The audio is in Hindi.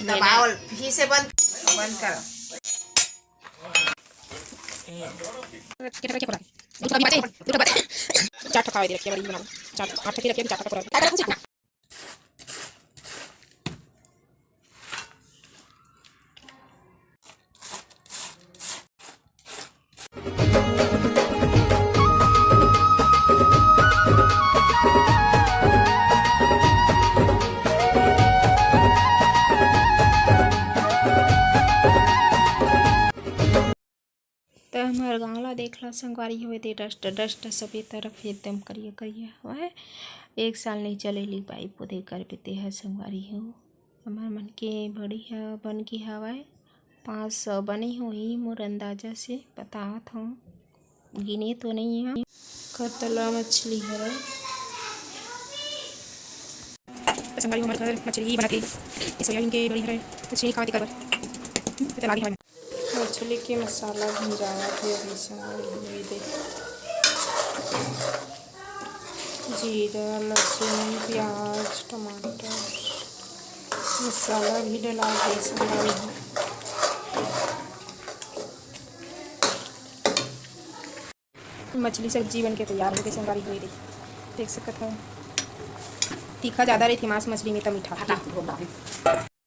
दबाओ भी से बंद बंद करो। चाट खावे दे रखिए बड़ी बनाओ चाट 8 की रखिए चाट का पूरा कुछ तो हमारे गाँव ला देख ला संगवारी हुए थे डस्ट डस्ट सभी तरफ एकदम करिए करिए हुआ है। 1 साल नहीं चले ली पाइप दे कर पीते है संगवारी हो हमार मन के बड़ी है बन की हवाए 500 बनी हुई मोर अंदाजा से बतावत हूँ गिने तो नहीं है कतला मछली है संगवारी हमारे घर मछली बना के सोयाबीन के बड़ी है मछली खा कर चला गया मछली के मसाला भुंजाया थे अभी संगवारी दे जीरा लहसुन प्याज टमाटर मसाला भी डला के संगवारी मछली सब्जी बन के तैयार हो गई संगवारी हुई देख सकते हो तीखा ज़्यादा रही थी मांस मछली में तो मीठा